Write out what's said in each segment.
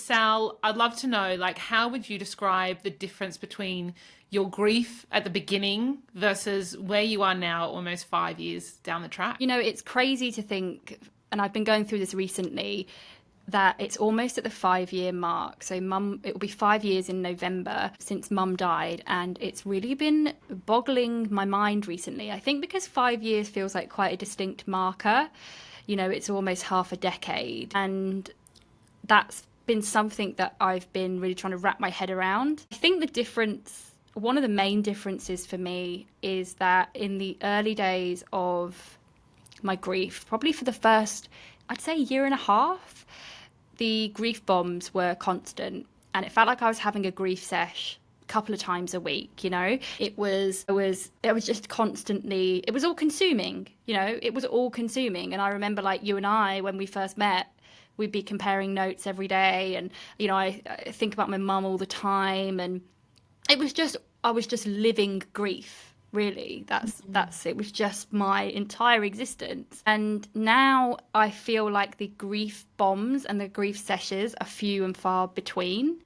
Sal, I'd love to know, like, how would you describe the difference between your grief at the beginning versus where you are now, almost 5 years down the track? It's crazy to think, and I've been going through this recently, that it's almost at the 5 year mark. So it will be 5 years in November since mum died, and it's really been boggling my mind recently. I think because 5 years feels like quite a distinct marker. It's almost half a decade, and that's been something that I've been really trying to wrap my head around. I think one of the main differences for me is that in the early days of my grief, probably for the first, I'd say, year and a half, the grief bombs were constant, and it felt like I was having a grief sesh a couple of times a week. It was just constantly, it was all consuming. It was all consuming. And I remember, like, you and I, when we first met, we'd be comparing notes every day, and I think about my mum all the time, and I was just living grief. Really, that's it. Was just my entire existence. And now I feel like the grief bombs and the grief sessions are few and far between.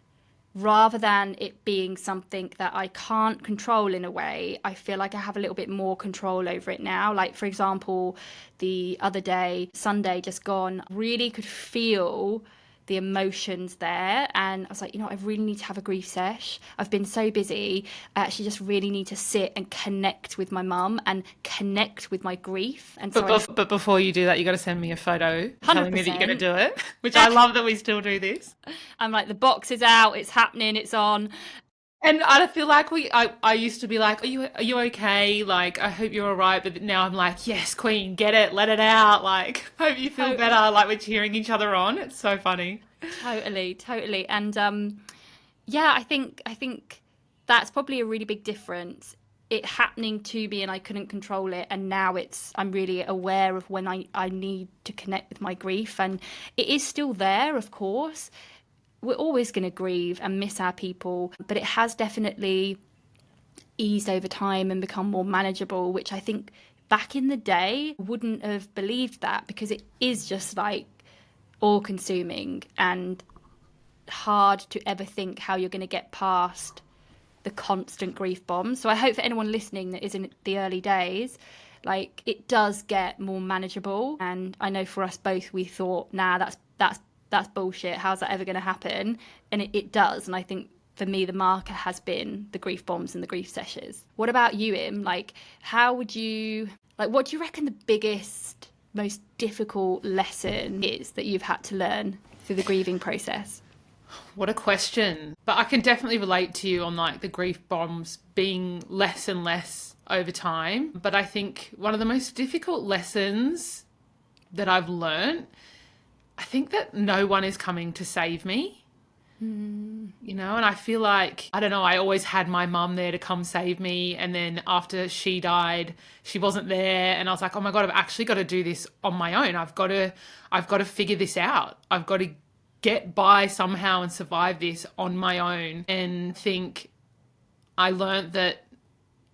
Rather than it being something that I can't control in a way, I feel like I have a little bit more control over it now. Like, for example, the other day, Sunday just gone, really could feel the emotions there, and I was like, I really need to have a grief sesh. I've been so busy. I actually just really need to sit and connect with my mum and connect with my grief. And so But before you do that, you got to send me a photo telling me that you're going to 100%. do it, which I love that we still do this. I'm like, the box is out, it's happening, it's on. And I feel like I used to be like, are you okay? Like, I hope you're all right. But now I'm like, yes, Queen, get it, let it out. Like, hope you feel better. Like, we're cheering each other on. It's so funny. Totally. And yeah, I think that's probably a really big difference. It happening to me and I couldn't control it, and now I'm really aware of when I need to connect with my grief, and it is still there, of course. We're always going to grieve and miss our people, but it has definitely eased over time and become more manageable, which I think back in the day wouldn't have believed that, because it is just like all consuming and hard to ever think how you're going to get past the constant grief bombs. So I hope for anyone listening that is in the early days, like, it does get more manageable. And I know for us both, we thought, nah, that's bullshit. How's that ever going to happen? And it does. And I think for me, the marker has been the grief bombs and the grief sessions. What about you, Im? Like, what do you reckon the biggest, most difficult lesson is that you've had to learn through the grieving process? What a question. But I can definitely relate to you on, like, the grief bombs being less and less over time. But I think one of the most difficult lessons that I've learned, I think that no one is coming to save me. And I feel like, I don't know, I always had my mum there to come save me. And then after she died, she wasn't there. And I was like, oh my God, I've actually got to do this on my own. I've got to figure this out. I've got to get by somehow and survive this on my own. And think I learned that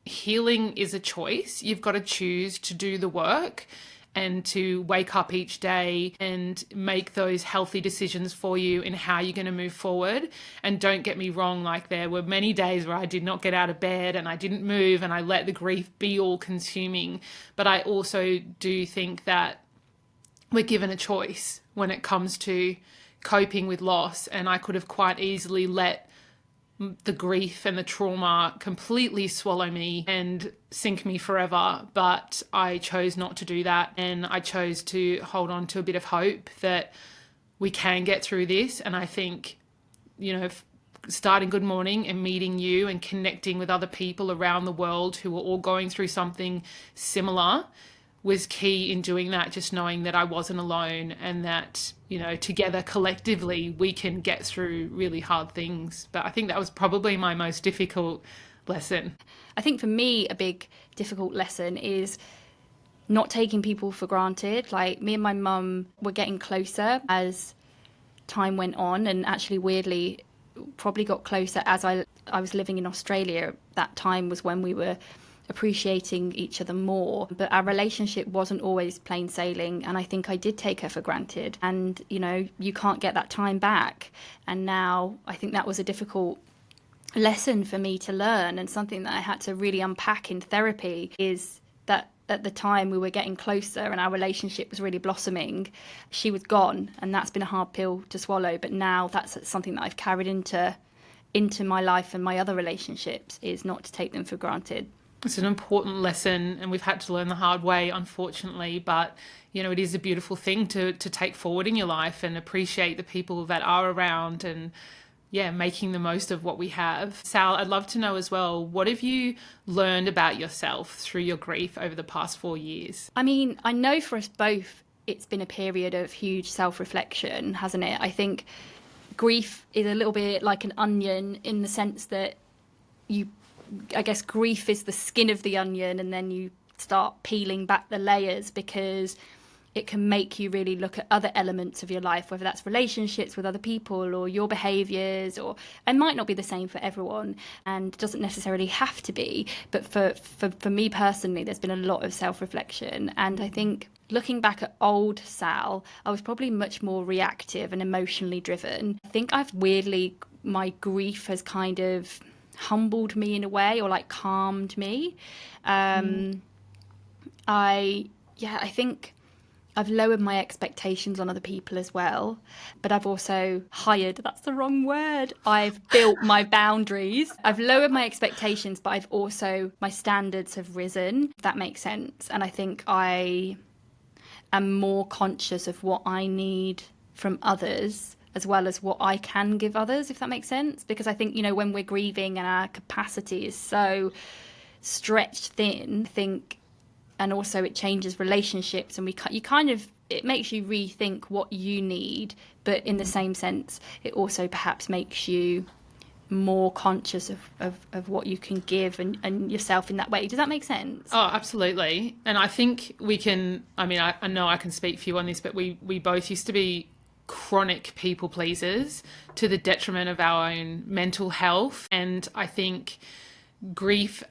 healing is a choice. You've got to choose to do the work and to wake up each day and make those healthy decisions for you in how you're going to move forward. And don't get me wrong, like, there were many days where I did not get out of bed and I didn't move and I let the grief be all consuming. But I also do think that we're given a choice when it comes to coping with loss, and I could have quite easily let the grief and the trauma completely swallow me and sink me forever, but I chose not to do that, and I chose to hold on to a bit of hope that we can get through this. And I think, starting Good Morning and meeting you and connecting with other people around the world who are all going through something similar was key in doing that, just knowing that I wasn't alone, and that, together collectively we can get through really hard things. But I think that was probably my most difficult lesson. I think for me, a big difficult lesson is not taking people for granted. Like, me and my mum were getting closer as time went on, and actually weirdly probably got closer as I was living in Australia. That time was when we were appreciating each other more. But our relationship wasn't always plain sailing, and I think I did take her for granted. And, you know, you can't get that time back. And now I think that was a difficult lesson for me to learn, and something that I had to really unpack in therapy, is that at the time we were getting closer and our relationship was really blossoming, she was gone, and that's been a hard pill to swallow. But now that's something that I've carried into my life and my other relationships, is not to take them for granted. It's an important lesson, and we've had to learn the hard way, unfortunately. But, you know, it is a beautiful thing to take forward in your life and appreciate the people that are around, and yeah, making the most of what we have. Sal, I'd love to know as well, what have you learned about yourself through your grief over the past 4 years? I mean, I know for us both, it's been a period of huge self-reflection, hasn't it? I think grief is a little bit like an onion, in the sense that I guess grief is the skin of the onion, and then you start peeling back the layers, because it can make you really look at other elements of your life, whether that's relationships with other people or your behaviours, or it might not be the same for everyone and doesn't necessarily have to be. But for me personally, there's been a lot of self-reflection. And I think looking back at old Sal, I was probably much more reactive and emotionally driven. I think my grief has kind of humbled me in a way, or like calmed me. I think I've lowered my expectations on other people as well, but I've also that's the wrong word. I've built my boundaries. I've lowered my expectations, but my standards have risen, if that makes sense. And I think I am more conscious of what I need from others, as well as what I can give others, if that makes sense. Because I think, you know, when we're grieving and our capacity is so stretched thin, I think, and also it changes relationships, and it makes you rethink what you need, but in the same sense, it also perhaps makes you more conscious of what you can give and yourself in that way. Does that make sense? Oh, absolutely. And I think I know I can speak for you on this, but we both used to be chronic people pleasers to the detriment of our own mental health. And I think grief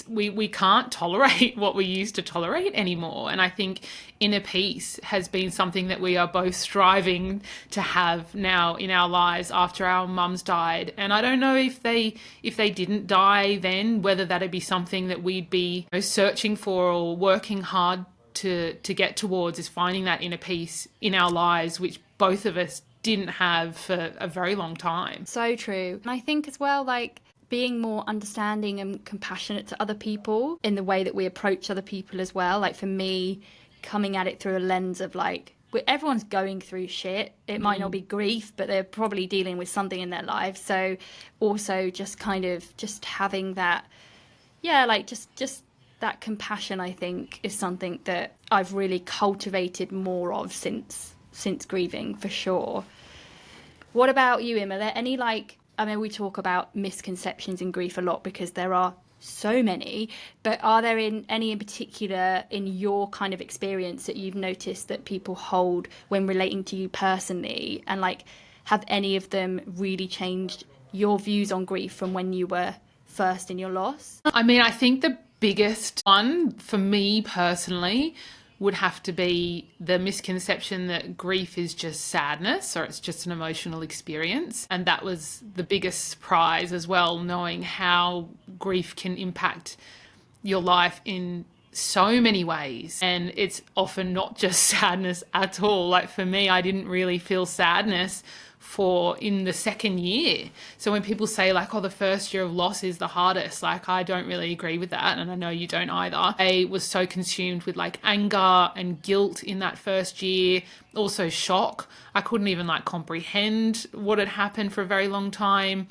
we can't tolerate what we used to tolerate anymore. And I think inner peace has been something that we are both striving to have now in our lives after our mums died. And I don't know if they didn't die then, whether that'd be something that we'd be, you know, searching for or working hard to get towards, is finding that inner peace in our lives, which both of us didn't have for a very long time. So true. And I think as well, like, being more understanding and compassionate to other people in the way that we approach other people as well. Like, for me, coming at it through a lens of like, everyone's going through shit. It might not be grief, but they're probably dealing with something in their lives. So also just kind of just having that, just that compassion, I think, is something that I've really cultivated more of since grieving, for sure. What about you, Im? Are there any, we talk about misconceptions in grief a lot because there are so many, but are there any in particular in your kind of experience that you've noticed that people hold when relating to you personally? And have any of them really changed your views on grief from when you were first in your loss? I think the biggest one for me personally would have to be the misconception that grief is just sadness, or it's just an emotional experience. And that was the biggest surprise as well, knowing how grief can impact your life in so many ways. And it's often not just sadness at all. Like, for me, I didn't really feel sadness in the second year. So when people say the first year of loss is the hardest, I don't really agree with that. And I know you don't either. I was so consumed with anger and guilt in that first year. Also shock. I couldn't even comprehend what had happened for a very long time.